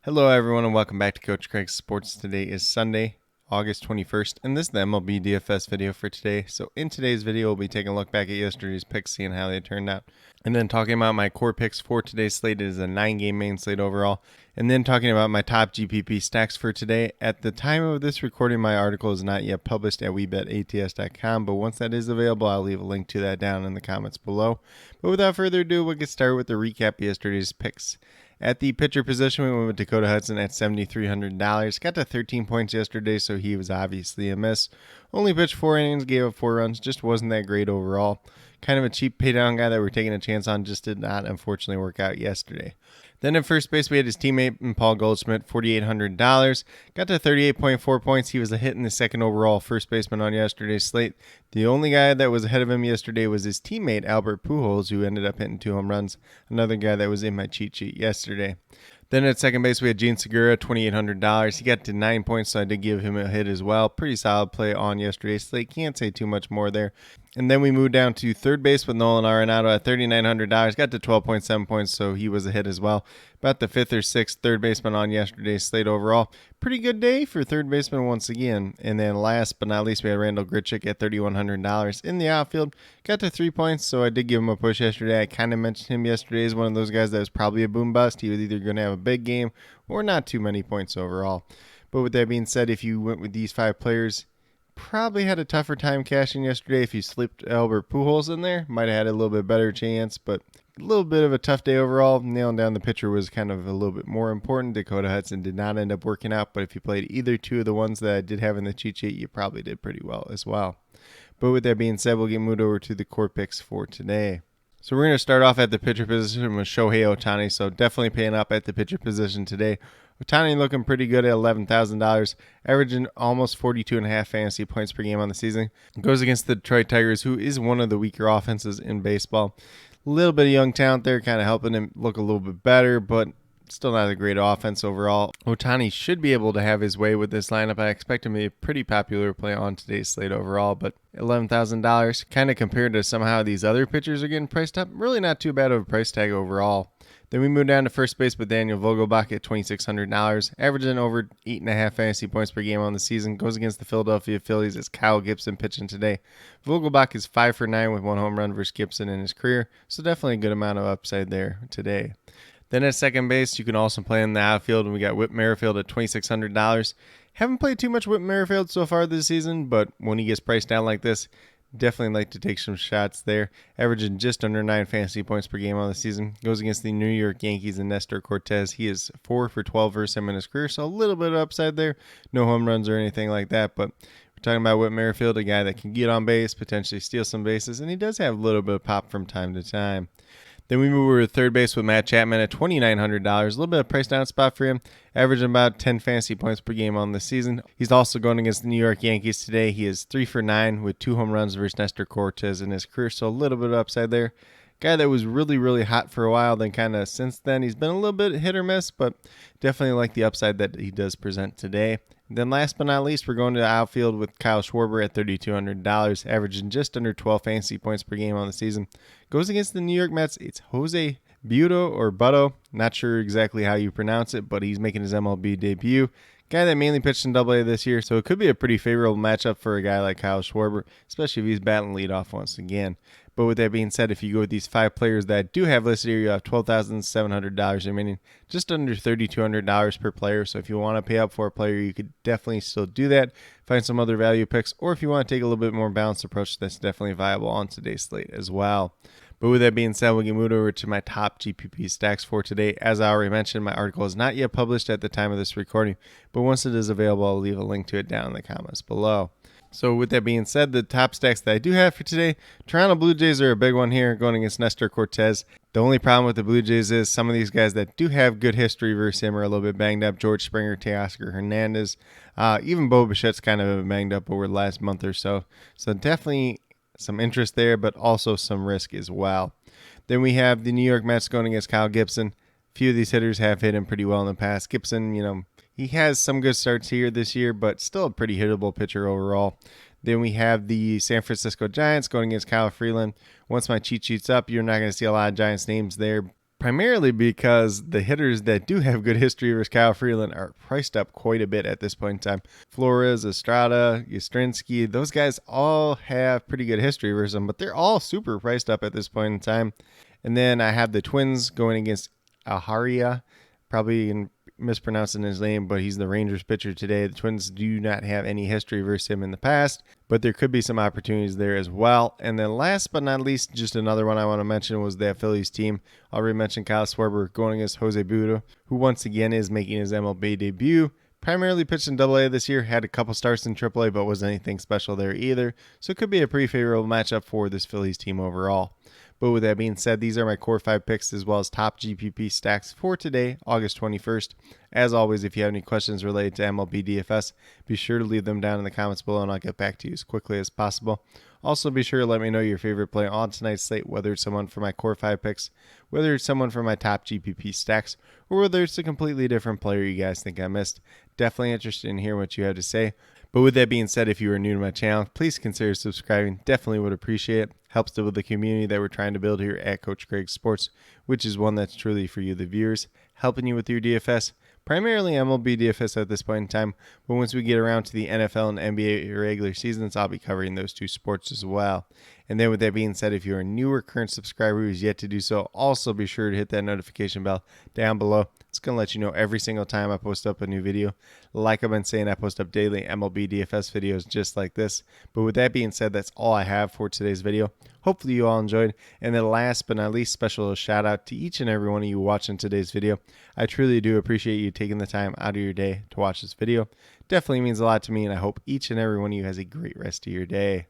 Hello, everyone, and welcome back to Coach Craig's Sports. Today is Sunday, August 21st, and this is the MLB DFS video for today. So in today's video, we'll be taking a look back at yesterday's picks, seeing how they turned out, and then talking about my core picks for today's slate. It is a 9-game main slate overall, and then talking about my top GPP stacks for today. At the time of this recording, my article is not yet published at WeBetATS.com, but once that is available, I'll leave a link to that down in the comments below. But without further ado, we'll get started with the recap of yesterday's picks. At the pitcher position, we went with Dakota Hudson at $7,300. Got to 13 points yesterday, so he was obviously a miss. Only pitched 4 innings, gave up 4 runs, just wasn't that great overall. Kind of a cheap paydown guy that we're taking a chance on, just did not unfortunately work out yesterday. Then at first base, we had his teammate Paul Goldschmidt, $4,800. Got to 38.4 points. He was a hit in the second overall first baseman on yesterday's slate. The only guy that was ahead of him yesterday was his teammate Albert Pujols, who ended up hitting 2 home runs. Another guy that was in my cheat sheet yesterday. Then at second base, we had Gene Segura, $2,800. He got to 9 points, so I did give him a hit as well. Pretty solid play on yesterday's slate. Can't say too much more there. And then we moved down to third base with Nolan Arenado at $3,900. Got to 12.7 points, so he was a hit as well. About the 5th or 6th third baseman on yesterday's slate overall. Pretty good day for third baseman once again. And then last but not least, we had Randall Grichuk at $3,100 in the outfield. Got to 3 points, so I did give him a push yesterday. I kind of mentioned him yesterday as one of those guys that was probably a boom bust. He was either going to have a big game or not too many points overall. But with that being said, if you went with these 5 players, probably had a tougher time cashing yesterday. If you slipped Albert Pujols in there, might have had a little bit better chance, but a little bit of a tough day overall. Nailing down the pitcher was kind of a little bit more important. Dakota Hudson did not end up working out, but if you played either two of the ones that I did have in the cheat sheet, you probably did pretty well as well. But with that being said, we'll get moved over to the core picks for today. So we're going to start off at the pitcher position with Shohei Ohtani, so definitely paying up at the pitcher position today. Ohtani looking pretty good at $11,000, averaging almost 42.5 fantasy points per game on the season. Goes against the Detroit Tigers, who is one of the weaker offenses in baseball. A little bit of young talent there, kind of helping him look a little bit better, but still not a great offense overall. Ohtani should be able to have his way with this lineup. I expect him to be a pretty popular play on today's slate overall, but $11,000, kind of compared to somehow these other pitchers are getting priced up, really not too bad of a price tag overall. Then we move down to first base with Daniel Vogelbach at $2,600, averaging over 8.5 fantasy points per game on the season. Goes against the Philadelphia Phillies as Kyle Gibson pitching today. Vogelbach is 5 for 9 with 1 home run versus Gibson in his career, so definitely a good amount of upside there today. Then at second base, you can also play in the outfield, and we got Whit Merrifield at $2,600. Haven't played too much Whit Merrifield so far this season, but when he gets priced down like this, definitely like to take some shots there. Averaging just under 9 fantasy points per game on the season. Goes against the New York Yankees and Nestor Cortez. He is 4 for 12 versus him in his career, so a little bit of upside there. No home runs or anything like that, but we're talking about Whit Merrifield, a guy that can get on base, potentially steal some bases, and he does have a little bit of pop from time to time. Then we move over to third base with Matt Chapman at $2,900. A little bit of price down spot for him, averaging about 10 fantasy points per game on the season. He's also going against the New York Yankees today. He is 3 for 9 with 2 home runs versus Nestor Cortez in his career, so a little bit of upside there. Guy that was really, really hot for a while, then kind of since then he's been a little bit hit or miss, but definitely like the upside that he does present today. Then last but not least, we're going to the outfield with Kyle Schwarber at $3,200, averaging just under 12 fantasy points per game on the season. Goes against the New York Mets. It's Jose Butto, not sure exactly how you pronounce it, but he's making his MLB debut. Guy that mainly pitched in AA this year, so it could be a pretty favorable matchup for a guy like Kyle Schwarber, especially if he's batting leadoff once again. But with that being said, if you go with these 5 players that I do have listed here, you have $12,700 remaining, just under $3,200 per player. So if you want to pay up for a player, you could definitely still do that. Find some other value picks, or if you want to take a little bit more balanced approach, that's definitely viable on today's slate as well. But with that being said, we can move over to my top GPP stacks for today. As I already mentioned, my article is not yet published at the time of this recording, but once it is available, I'll leave a link to it down in the comments below. So with that being said, the top stacks that I do have for today, Toronto Blue Jays are a big one here, going against Nestor Cortez. The only problem with the Blue Jays is some of these guys that do have good history versus him are a little bit banged up. George Springer, Teoscar Hernandez, even Bo Bichette's kind of banged up over the last month or so. So definitely some interest there, but also some risk as well. Then we have the New York Mets going against Kyle Gibson. A few of these hitters have hit him pretty well in the past. Gibson, he has some good starts here this year, but still a pretty hittable pitcher overall. Then we have the San Francisco Giants going against Kyle Freeland. Once my cheat sheet's up, you're not going to see a lot of Giants names there. primarily because the hitters that do have good history versus Kyle Freeland are priced up quite a bit at this point in time. Flores, Estrada, Yastrzemski, those guys all have pretty good history versus them, but they're all super priced up at this point in time. And then I have the Twins going against Aharia, probably mispronouncing his name, but he's the Rangers pitcher today. The Twins do not have any history versus him in the past, but there could be some opportunities there as well. And then last but not least, just another one I want to mention was that Phillies team. I already mentioned Kyle Schwarber going against Jose Budo, who once again is making his MLB debut. Primarily pitched in AA this year, had a couple starts in AAA, but wasn't anything special there either. So it could be a pretty favorable matchup for this Phillies team overall. But with that being said, these are my core 5 picks as well as top GPP stacks for today, August 21st. As always, if you have any questions related to MLB DFS, be sure to leave them down in the comments below and I'll get back to you as quickly as possible. Also, be sure to let me know your favorite play on tonight's slate, whether it's someone for my core 5 picks, whether it's someone for my top GPP stacks, or whether it's a completely different player you guys think I missed. Definitely interested in hearing what you have to say. But with that being said, if you are new to my channel, please consider subscribing. Definitely would appreciate it. Helps to build the community that we're trying to build here at Coach Craig Sports, which is one that's truly for you, the viewers, helping you with your DFS. Primarily MLB DFS at this point in time, but once we get around to the NFL and NBA regular seasons, I'll be covering those two sports as well. And then with that being said, if you're a newer current subscriber who's yet to do so, also be sure to hit that notification bell down below. It's going to let you know every single time I post up a new video. Like I've been saying, I post up daily MLB DFS videos just like this. But with that being said, that's all I have for today's video. Hopefully you all enjoyed. And then last but not least, special shout out to each and every one of you watching today's video. I truly do appreciate you taking the time out of your day to watch this video. Definitely means a lot to me, and I hope each and every one of you has a great rest of your day.